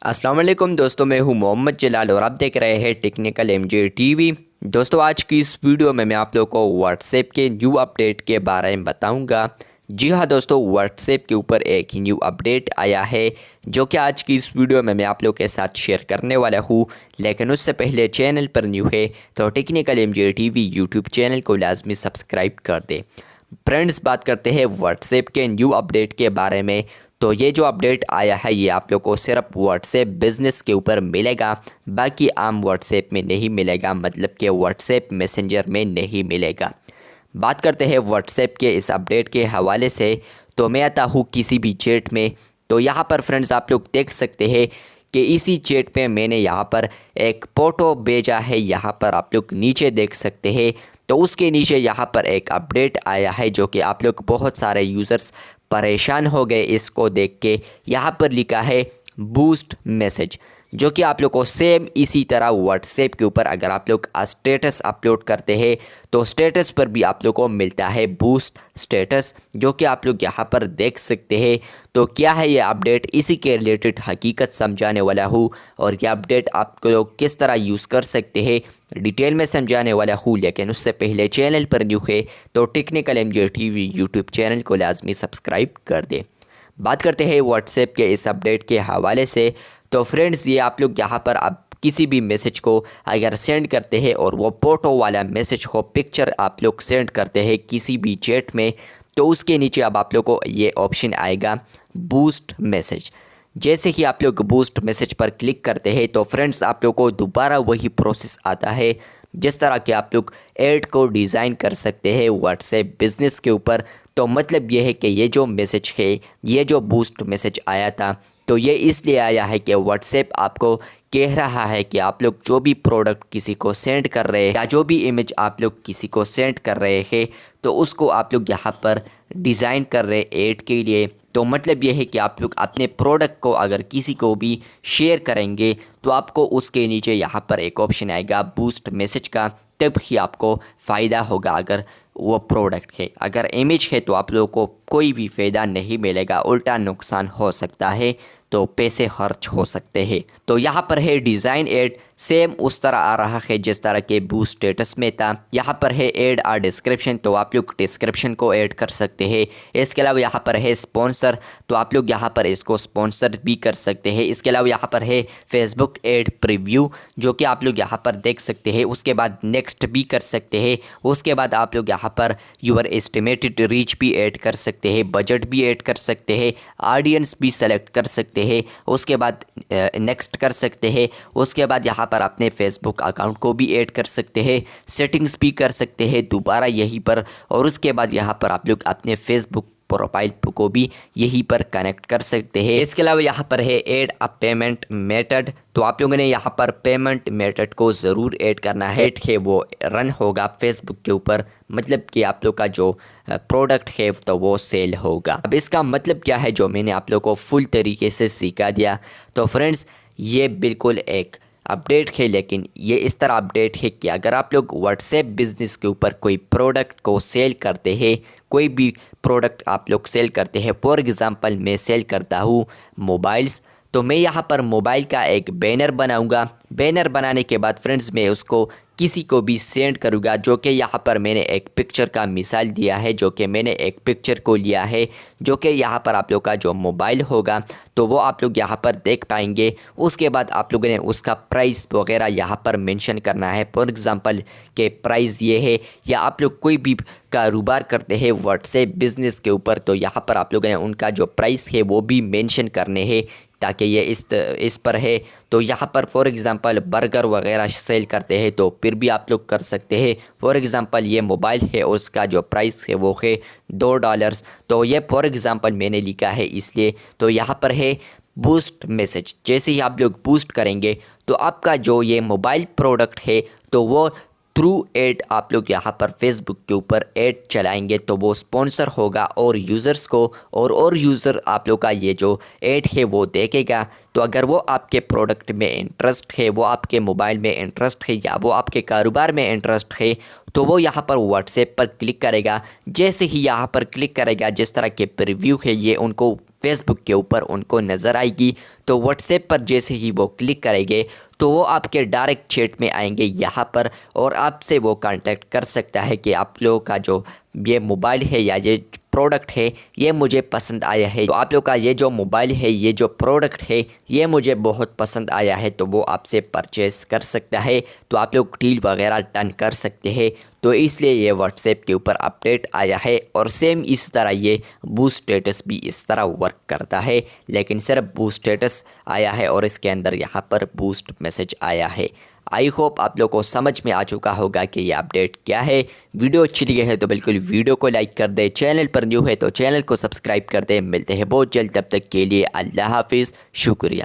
अस्सलाम वालेकुम दोस्तों, मैं हूं मोहम्मद जलाल और आप देख रहे हैं टेक्निकल एमजे टीवी। दोस्तों, आज की इस वीडियो में मैं आप लोगों को व्हाट्सएप के न्यू अपडेट के बारे में बताऊंगा। जी हां दोस्तों, व्हाट्सएप के ऊपर एक न्यू अपडेट आया है जो कि आज की इस वीडियो में मैं आप लोगों के साथ शेयर करने वाला हूं। लेकिन उससे पहले चैनल पर न्यू है तो technical MJ TV YouTube channel को लाजमी सब्सक्राइब कर दे। फ्रेंड्स, बात करते हैं व्हाट्सएप के न्यू अपडेट के बारे में। तो ये जो अपडेट आया है ये आप लोग को सिर्फ व्हाट्सएप बिज़नेस के ऊपर मिलेगा, बाकी आम व्हाट्सएप में नहीं मिलेगा, मतलब कि व्हाट्सएप मैसेंजर में नहीं मिलेगा। बात करते हैं व्हाट्सएप के इस अपडेट के हवाले से। तो मैं आता हूँ किसी भी चैट में, तो यहाँ पर फ्रेंड्स आप लोग देख सकते हैं कि इसी चैट पे मैंने यहाँ पर एक फ़ोटो भेजा है। यहाँ पर आप लोग नीचे देख सकते हैं, तो उसके नीचे यहाँ पर एक अपडेट आया है जो कि आप लोग बहुत सारे यूज़र्स परेशान हो गए इसको देख के। यहाँ पर लिखा है बूस्ट मैसेज, जो कि आप लोग को सेम इसी तरह व्हाट्सएप के ऊपर अगर आप लोग स्टेटस अपलोड करते हैं तो स्टेटस पर भी आप लोग को मिलता है बूस्ट स्टेटस, जो कि आप लोग यहाँ पर देख सकते हैं। तो क्या है ये अपडेट, इसी के रिलेटेड हकीकत समझाने वाला हूँ और ये अपडेट आप लोग किस तरह यूज़ कर सकते हैं डिटेल में समझाने वाला हूँ। लेकिन उससे पहले चैनल पर न्यू है तो technical MJ TV YouTube channel को लाजमी सब्सक्राइब कर दे। बात करते हैं व्हाट्सएप के इस अपडेट के हवाले से। तो फ्रेंड्स, ये आप लोग यहाँ पर आप किसी भी मैसेज को अगर सेंड करते हैं और वो फ़ोटो वाला मैसेज को पिक्चर आप लोग सेंड करते हैं किसी भी चैट में, तो उसके नीचे अब आप लोग को ये ऑप्शन आएगा बूस्ट मैसेज। जैसे ही आप लोग बूस्ट मैसेज पर क्लिक करते हैं तो फ्रेंड्स आप लोग को दोबारा वही प्रोसेस आता है जिस तरह के आप लोग ऐड को डिज़ाइन कर सकते हैं व्हाट्सएप बिज़नेस के ऊपर। तो मतलब ये है कि ये जो मैसेज है, ये जो बूस्ट मैसेज आया था, तो ये इसलिए आया है कि व्हाट्सएप आपको कह रहा है कि आप लोग जो भी प्रोडक्ट किसी को सेंड कर रहे हैं या जो भी इमेज आप लोग किसी को सेंड कर रहे हैं तो उसको आप लोग यहाँ पर डिज़ाइन कर रहे ऐड के लिए। तो मतलब ये है कि आप लोग अपने प्रोडक्ट को अगर किसी को भी शेयर करेंगे तो आपको उसके नीचे यहाँ पर एक ऑप्शन आएगा बूस्ट मैसेज का, तब ही आपको फ़ायदा होगा। अगर वो प्रोडक्ट है, अगर इमेज है तो आप लोगों को कोई भी फ़ायदा नहीं मिलेगा, उल्टा नुकसान हो सकता है, तो पैसे खर्च हो सकते हैं। तो यहाँ पर है डिज़ाइन ऐड, सेम उस तरह आ रहा है जिस तरह के बूस्ट स्टेटस में था। यहाँ पर है ऐड आ डिस्क्रिप्शन, तो आप लोग डिस्क्रिप्शन को ऐड कर सकते हैं। इसके अलावा यहाँ पर है स्पॉन्सर, तो आप लोग यहाँ पर इसको स्पॉन्सर भी कर सकते हैं। इसके अलावा यहाँ पर है फेसबुक ऐड प्रीव्यू, जो कि आप लोग यहाँ पर देख सकते हैं। उसके बाद नेक्स्ट भी कर सकते हैं। उसके बाद आप लोग यहाँ पर यूर एस्टिमेटेड रीच भी ऐड कर सकते हैं, बजट भी ऐड कर सकते हैं, ऑडियंस भी सेलेक्ट कर सकते हैं। उसके बाद नेक्स्ट कर सकते हैं। उसके बाद यहाँ पर अपने फेसबुक अकाउंट को भी ऐड कर सकते हैं, सेटिंग्स भी कर सकते हैं दोबारा यहीं पर। और उसके बाद यहाँ पर आप लोग अपने फेसबुक प्रोफाइल को भी यहीं पर कनेक्ट कर सकते हैं। इसके अलावा यहाँ पर है ऐड अ पेमेंट मेथड, तो आप लोगों ने यहाँ पर पेमेंट मेथड को ज़रूर ऐड करना है वो रन होगा फेसबुक के ऊपर, मतलब कि आप लोग का जो प्रोडक्ट है तो वो सेल होगा। अब इसका मतलब क्या है जो मैंने आप लोग को फुल तरीके से सिखा दिया। तो फ्रेंड्स, ये बिल्कुल एक अपडेट है, लेकिन ये इस तरह अपडेट है कि अगर आप लोग व्हाट्सएप बिज़नेस के ऊपर कोई प्रोडक्ट को सेल करते हैं, कोई भी प्रोडक्ट आप लोग सेल करते हैं, फॉर एग्ज़ाम्पल मैं सेल करता हूँ मोबाइल्स, तो मैं यहाँ पर मोबाइल का एक बैनर बनाऊँगा। बैनर बनाने के बाद फ्रेंड्स मैं उसको किसी को भी सेंड करूँगा, जो कि यहाँ पर मैंने एक पिक्चर का मिसाल दिया है, जो कि मैंने एक पिक्चर को लिया है जो कि यहाँ पर आप लोग का जो मोबाइल होगा तो वो आप लोग यहाँ पर देख पाएंगे। उसके बाद आप लोगों ने उसका प्राइस वगैरह यहाँ पर मेंशन करना है, फॉर एग्ज़ाम्पल के प्राइस ये है, या आप लोग कोई भी कारोबार करते हैं व्हाट्सएप बिज़नेस के ऊपर तो यहाँ पर आप लोगों ने उनका जो प्राइस है वो भी मेंशन करने हैं ताकि ये इस पर है। तो यहाँ पर फॉर एग्ज़ाम्पल बर्गर वगैरह सेल करते हैं तो फिर भी आप लोग कर सकते हैं। फॉर एग्ज़ाम्पल ये मोबाइल है और उसका जो प्राइस है वो है $2, तो ये फॉर एग्ज़ाम्पल मैंने लिखा है इसलिए। तो यहाँ पर है बूस्ट मैसेज, जैसे ही आप लोग बूस्ट करेंगे तो आपका जो ये मोबाइल प्रोडक्ट है तो वो थ्रू ऐड आप लोग यहाँ पर फेसबुक के ऊपर ऐड चलाएंगे तो वो स्पॉन्सर होगा और यूज़र्स को और यूज़र आप लोग का ये जो ऐड है वो देखेगा। तो अगर वो आपके प्रोडक्ट में इंटरेस्ट है, वो आपके मोबाइल में इंटरेस्ट है या वो आपके कारोबार में इंटरेस्ट है तो वो यहाँ पर व्हाट्सएप पर क्लिक करेगा। जैसे ही यहाँ पर क्लिक करेगा, जिस तरह के प्रीव्यू है ये उनको फेसबुक के ऊपर उनको नज़र आएगी। तो व्हाट्सएप पर जैसे ही वो क्लिक करेंगे तो वो आपके डायरेक्ट चैट में आएंगे यहाँ पर, और आपसे वो कांटेक्ट कर सकता है कि आप लोगों का जो ये मोबाइल है या ये प्रोडक्ट है ये मुझे पसंद आया है, तो आप लोग का ये जो मोबाइल है, ये जो प्रोडक्ट है ये मुझे बहुत पसंद आया है, तो वो आपसे परचेस कर सकता है। तो आप लोग डील वगैरह डन कर सकते हैं। तो इसलिए ये व्हाट्सएप के ऊपर अपडेट आया है। और सेम इस तरह ये बूस्ट स्टेटस भी इस तरह वर्क करता है, लेकिन सिर्फ बूस्ट स्टेटस आया है और इसके अंदर यहाँ पर बूस्ट मैसेज आया है। आई होप आप लोग को समझ में आ चुका होगा कि ये अपडेट क्या है। वीडियो अच्छी लगी है तो बिल्कुल वीडियो को लाइक कर दे, चैनल पर न्यू है तो चैनल को सब्सक्राइब कर दे। मिलते हैं बहुत जल्द, तब तक के लिए अल्लाह हाफिज़, शुक्रिया।